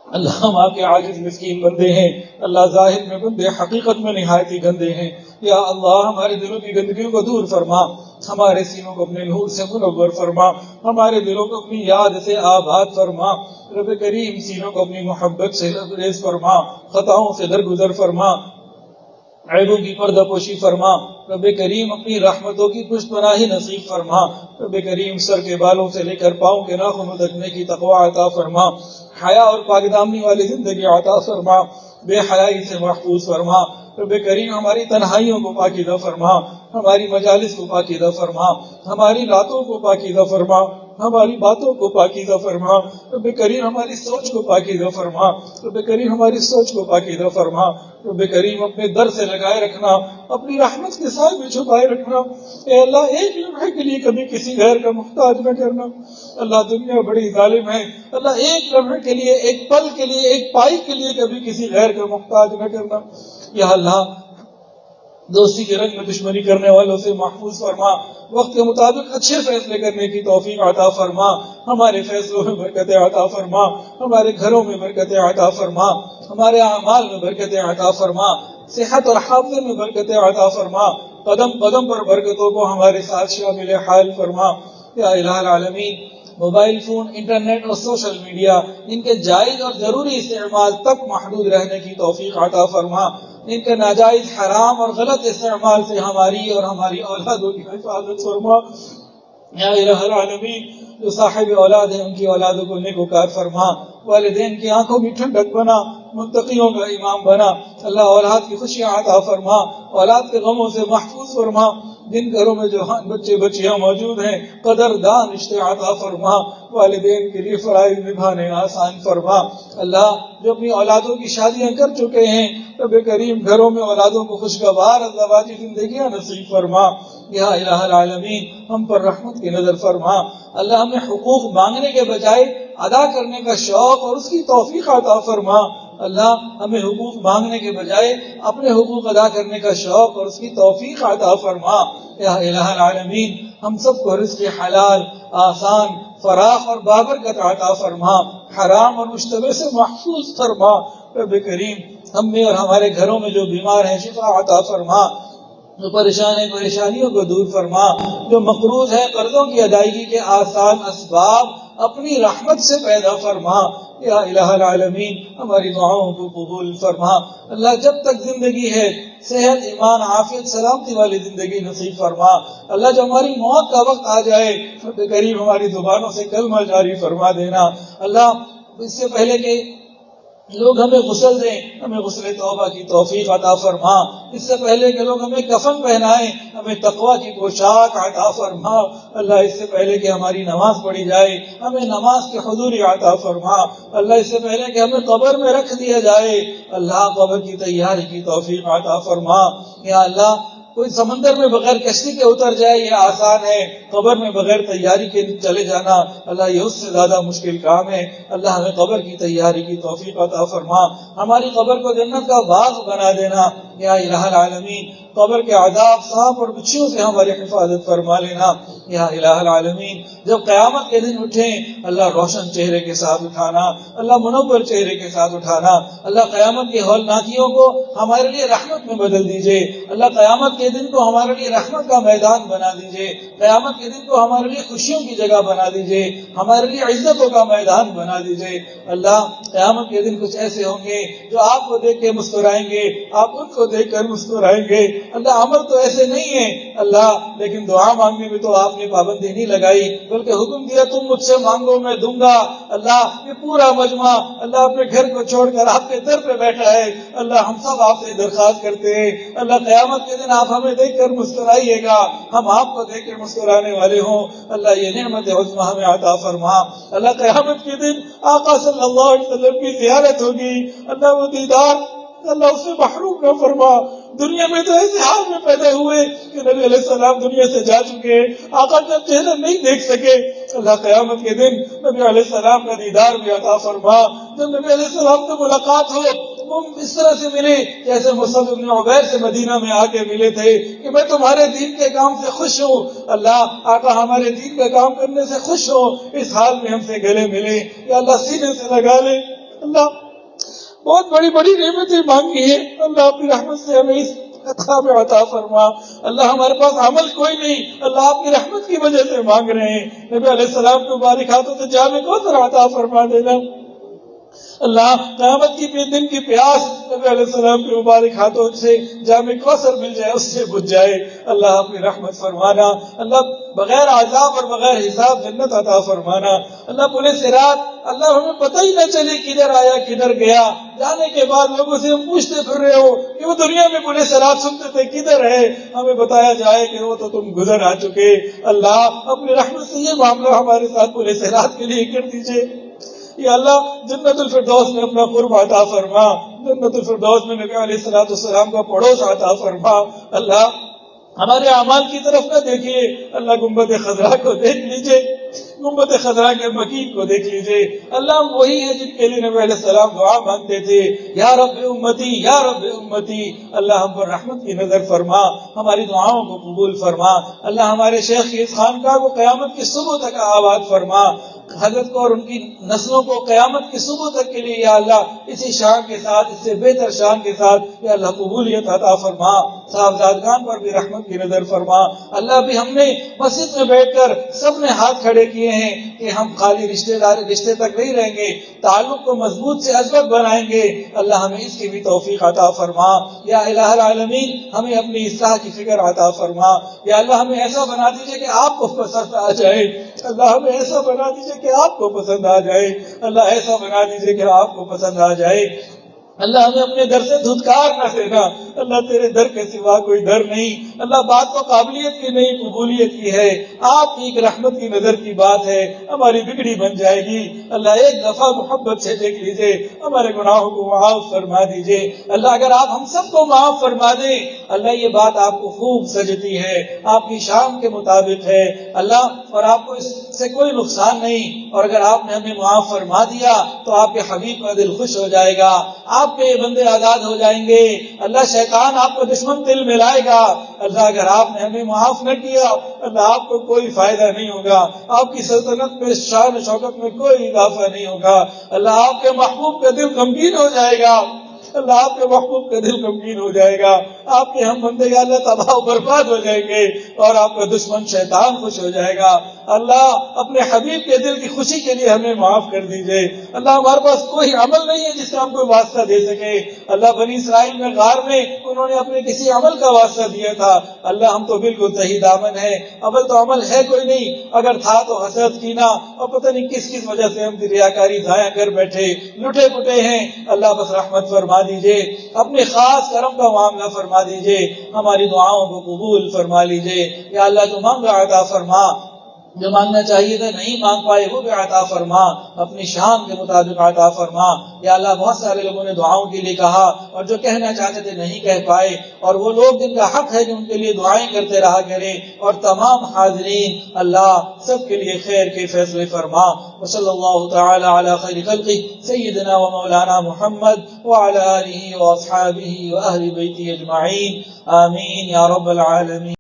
اللہ ہم آپ کے عاجز مسکین بندے ہیں، اللہ ظاہر میں بندے حقیقت میں نہایت ہی گندے ہیں، یا اللہ ہمارے دلوں کی گندگیوں کو دور فرما، ہمارے سینوں کو اپنے نور سے منور فرما، ہمارے دلوں کو اپنی یاد سے آباد فرما، رب کریم سینوں کو اپنی محبت سے لبریز فرما، خطاؤں سے درگزر فرما، عیبوں کی پردہ پوشی فرما، رب کریم اپنی رحمتوں کی پشت پناہی نصیب فرما، رب کریم سر کے بالوں سے لے کر پاؤں کے ناخنوں تک نیکی تقوی عطا فرما، حیا اور پاک دامنی والی زندگی عطا فرما، بے حیائی سے محفوظ فرما، رب کریم ہماری تنہائیوں کو پاکیزہ فرما، ہماری مجالس کو پاکیزہ فرما، ہماری راتوں کو پاکیزہ فرما، ہماری باتوں کو پاکیزہ فرما، رب کریم ہماری سوچ کو پاکیزہ فرما، رب کریم ہماری سوچ کو پاکیزہ فرما، رب کریم اپنے در سے لگائے رکھنا، اپنی رحمت کے سائے میں چھپائے رکھنا، اے اللہ ایک لمحے کے لیے کبھی کسی غیر کا محتاج نہ کرنا، اللہ دنیا بڑی ظالم ہے، اللہ ایک لمحے کے لیے، ایک پل کے لیے، ایک پائی کے لیے کبھی کسی غیر کا محتاج نہ کرنا، یا اللہ دوستی کے رنگ میں دشمنی کرنے والوں سے محفوظ فرما، وقت کے مطابق اچھے فیصلے کرنے کی توفیق عطا فرما، ہمارے فیصلوں میں برکتیں عطا فرما، ہمارے گھروں میں برکتیں عطا فرما، ہمارے اعمال میں برکتیں عطا فرما، صحت اور حافظے میں برکتیں عطا فرما، قدم قدم پر برکتوں کو ہمارے ساتھ شامل حال فرما، یا الہ العالمین موبائل فون، انٹرنیٹ اور سوشل میڈیا، ان کے جائز اور ضروری استعمال تک محدود رہنے کی توفیق عطا فرما، ان کے ناجائز حرام اور غلط استعمال سے ہماری اور ہماری اولادوں کی حفاظت فرما، یا الہ العالمین جو صاحب اولاد ہیں ان کی اولادوں کو نیکوکار فرما، والدین کی آنکھوں کی ٹھنڈک بنا، متقیوں کا امام بنا، اللہ اولاد کی خوشیاں عطا فرما، اولاد کے غموں سے محفوظ فرما، جن گھروں میں جو بچے بچیاں موجود ہیں قدردان رشتے عطا فرما، والدین کے لیے فرائض نبھانے آسان فرما، اللہ جو اپنی اولادوں کی شادیاں کر چکے ہیں رب کریم گھروں میں اولادوں کو خوشگوار ازدواجی زندگیاں نصیب فرما، یا الہ العالمین ہم پر رحمت کی نظر فرما، اللہ ہمیں حقوق مانگنے کے بجائے ادا کرنے کا شوق اور اس کی توفیق عطا فرما، اللہ ہمیں حقوق مانگنے کے بجائے اپنے حقوق ادا کرنے کا شوق اور اس کی توفیق عطا فرما، یا الہ العالمین ہم سب کو رزق حلال آسان فراخ اور بابرکت عطا فرما، حرام اور مشتبہ سے محفوظ فرما، رب کریم ہم میں اور ہمارے گھروں میں جو بیمار ہیں شفا عطا فرما، جو پریشان ہیں پریشانیوں کو دور فرما، جو مقروض ہے قرضوں کی ادائیگی کے آسان اسباب اپنی رحمت سے پیدا فرما، یا الہ العالمین ہماری دعاؤں کو قبول فرما، اللہ جب تک زندگی ہے صحت ایمان عافیت سلامتی والی زندگی نصیب فرما، اللہ جو ہماری موت کا وقت آ جائے رب کریم ہماری زبانوں سے کلمہ جاری فرما دینا، اللہ اس سے پہلے کہ لوگ ہمیں غسل دیں ہمیں غسل توبہ کی توفیق عطا فرما، اس سے پہلے کہ لوگ ہمیں کفن پہنائیں ہمیں تقوی کی پوشاک عطا فرما، اللہ اس سے پہلے کہ ہماری نماز پڑھی جائے ہمیں نماز کی حضوری عطا فرما، اللہ اس سے پہلے کہ ہمیں قبر میں رکھ دیا جائے اللہ قبر کی تیاری کی توفیق عطا فرما، یا اللہ کوئی سمندر میں بغیر کشتی کے اتر جائے یہ آسان ہے، قبر میں بغیر تیاری کے چلے جانا اللہ یہ اس سے زیادہ مشکل کام ہے، اللہ ہمیں قبر کی تیاری کی توفیق عطا فرما، ہماری قبر کو جنت کا باغ بنا دینا، یا الہ العالمین قبر کے عذاب سانپ اور بچھیوں سے ہماری حفاظت فرما لینا، یا الہ العالمین جب قیامت کے دن اٹھیں اللہ روشن چہرے کے ساتھ اٹھانا، اللہ منور چہرے کے ساتھ اٹھانا، اللہ قیامت کی ہولناکیوں کو ہمارے لیے رحمت میں بدل دیجئے، اللہ قیامت کے دن کو ہمارے لیے رحمت کا میدان بنا دیجئے، قیامت کے دن کو ہمارے لیے خوشیوں کی جگہ بنا دیجئے، ہمارے لیے عزتوں کا میدان بنا دیجئے، اللہ قیامت کے دن کچھ ایسے ہوں گے جو آپ کو دیکھ کے مسکرائیں گے، آپ ان کو دیکھ کر مسکرائیں گے، اللہ عمل تو ایسے نہیں ہے اللہ، لیکن دعا مانگنے میں تو آپ نے پابندی نہیں لگائی بلکہ حکم دیا تم مجھ سے مانگو میں دوں گا، اللہ یہ پورا مجمع اللہ اپنے گھر کو چھوڑ کر آپ کے در پہ بیٹھا ہے، اللہ ہم سب آپ سے درخواست کرتے ہیں اللہ قیامت کے دن آپ ہمیں دیکھ کر مسکرائیے گا، ہم آپ کو دیکھ کر مسکرانے والے ہوں، اللہ یہ نعمت عظمی ہمیں عطا فرما، اللہ قیامت کے دن آقا صلی اللہ علیہ وسلم کی زیارت ہوگی، اللہ وہ دیدار اللہ اسے محروم نہ فرما، دنیا میں تو ایسے حال میں پیدا ہوئے کہ نبی علیہ السلام دنیا سے جا چکے، آقا کا چہرہ نہیں دیکھ سکے، اللہ قیامت کے دن نبی علیہ السلام کا دیدار بھی عطا فرما، جب نبی علیہ السلام سے ملاقات ہو وہ اس طرح سے ملے جیسے مصعب بن عمیر سے مدینہ میں آ کے ملے تھے کہ میں تمہارے دین کے کام سے خوش ہوں، اللہ آقا ہمارے دین کا کام کرنے سے خوش ہو، اس حال میں ہم سے گلے ملے، یا اللہ سینے سے لگا لے، اللہ بہت بڑی بڑی نعمتیں مانگی ہیں، اللہ اپنی رحمت سے ہمیں اس عطا میں عطا فرما۔ اللہ ہمارے پاس عمل کوئی نہیں، اللہ آپ کی رحمت کی وجہ سے مانگ رہے ہیں، نبی علیہ السلام کے مبارک ہاتھوں سے جام کوثر عطا فرما دینا۔ اللہ قیامت کی دن کی پیاس نبی علیہ السلام کے مبارک ہاتھوں سے جام کوثر مل جائے، اس سے بجھ جائے، اللہ اپنی رحمت فرمانا۔ اللہ بغیر عذاب اور بغیر حساب جنت عطا فرمانا۔ اللہ پورے صراط، اللہ ہمیں پتہ ہی نہ چلے کدھر آیا کدھر گیا، جانے کے بعد لوگوں سے ہم پوچھتے پھر رہے ہو کہ وہ دنیا میں پورے صراط سنتے تھے کدھر ہے، ہمیں بتایا جائے کہ وہ تو تم گزر آ چکے۔ اللہ اپنی رحمت سے یہ معاملہ ہمارے ساتھ پورے صراط کے لیے کر دیجئے۔ یا اللہ جنت الفردوس میں اپنا قرب عطا فرما، جنت الفردوس میں نبی علیہ السلام کا پڑوس عطا فرما۔ اللہ ہمارے اعمال کی طرف نہ دیکھیے، اللہ گنبد خضرا کو دیکھ لیجئے، گنبد خضرا کے مکین کو دیکھ لیجئے۔ اللہ وہی ہے جن کے لیے نبی علیہ السلام دعا مانگتے تھے، یا رب امتی یا رب امتی۔ اللہ ہم پر رحمت کی نظر فرما، ہماری دعاؤں کو قبول فرما۔ اللہ ہمارے شیخ کی اس خانقاہ کو قیامت کی صبح تک آباد فرما، حضرت کو اور ان کی نسلوں کو قیامت کی صبح تک کے لیے یا اللہ اسی شان کے ساتھ، اس سے بہتر شان کے ساتھ یا اللہ قبولیت عطا فرما۔ صاحبزادگان پر بھی رحمت کی نظر فرما۔ اللہ بھی ہم نے مسجد میں بیٹھ کر سب نے ہاتھ کھڑے کیے ہیں کہ ہم خالی رشتے تک نہیں رہیں گے، تعلق کو مضبوط سے عزت بنائیں گے۔ اللہ ہمیں اس کی بھی توفیق عطا فرما۔ یا الہ العالمین ہمیں اپنی اصلاح کی فکر عطا فرما۔ یا اللہ ہمیں ایسا بنا دیجئے کہ آپ کو پسند آ جائے، اللہ ہمیں ایسا بنا دیجئے کہ آپ کو پسند آ جائے، اللہ ایسا بنا دیجئے کہ آپ کو پسند آ جائے۔ اللہ ہمیں اپنے در سے دھتکار نہ دینا، اللہ تیرے در کے سوا کوئی در نہیں۔ اللہ بات تو قابلیت کی نہیں قبولیت کی ہے، آپ کی ایک رحمت کی نظر کی بات ہے، ہماری بگڑی بن جائے گی۔ اللہ ایک دفعہ محبت سے دیکھ لیجئے، ہمارے گناہوں کو معاف فرما دیجئے۔ اللہ اگر آپ ہم سب کو معاف فرما دیں، اللہ یہ بات آپ کو خوب سجتی ہے، آپ کی شان کے مطابق ہے اللہ، اور آپ کو اس سے کوئی نقصان نہیں۔ اور اگر آپ نے ہمیں معاف فرما دیا تو آپ کے حبیب کا دل خوش ہو جائے گا، آپ کے بندے آزاد ہو جائیں گے۔ اللہ شیطان آپ کو دشمن دل ملائے گا۔ اللہ اگر آپ نے ہمیں معاف نہ کیا، اللہ آپ کو کوئی فائدہ نہیں ہوگا، آپ کی سلطنت میں شان و شوکت میں کوئی اضافہ نہیں ہوگا۔ اللہ آپ کے محبوب کا دل غمگین ہو جائے گا، اللہ آپ کے محبوب کا دل غمگین ہو جائے گا، آپ کے ہم بندے یا اللہ تباہ و برباد ہو جائیں گے، اور آپ کا دشمن شیطان خوش ہو جائے گا۔ اللہ اپنے حبیب کے دل کی خوشی کے لیے ہمیں معاف کر دیجئے۔ اللہ ہمارے پاس کوئی عمل نہیں ہے جس کا ہم کوئی واسطہ دے سکے۔ اللہ بنی اسرائیل میں غار میں انہوں نے اپنے کسی عمل کا واسطہ دیا تھا، اللہ ہم تو بالکل صحیح دامن ہے، عمل تو عمل ہے کوئی نہیں، اگر تھا تو حسد کینہ اور پتہ نہیں کس کس وجہ سے ہم ریاکاری ضائع کر بیٹھے، لٹے پٹے ہیں۔ اللہ بس رحمت فرما دیجئے، اپنے خاص کرم کا معاملہ فرما دیجئے، ہماری دعاؤں کو قبول فرما لیجئے۔ یا اللہ تو مانگا عطا فرما، جو مانگنا چاہیے تھا نہیں مانگ پائے وہ بھی عطا فرما، اپنی شان کے مطابق عطا فرما۔ یا اللہ بہت سارے لوگوں نے دعاؤں کے لیے کہا اور جو کہنا چاہتے تھے نہیں کہہ پائے، اور وہ لوگ جن کا حق ہے کہ ان کے لیے دعائیں کرتے رہا کریں، اور تمام حاضرین اللہ سب کے لیے خیر کے فیصلے فرما۔ وصلی اللہ تعالی علی خیر خلقہ سیدنا و مولانا محمد وعلی آلہ واصحابہ واہل بیتہ اجمعین، آمین یا رب العالمین۔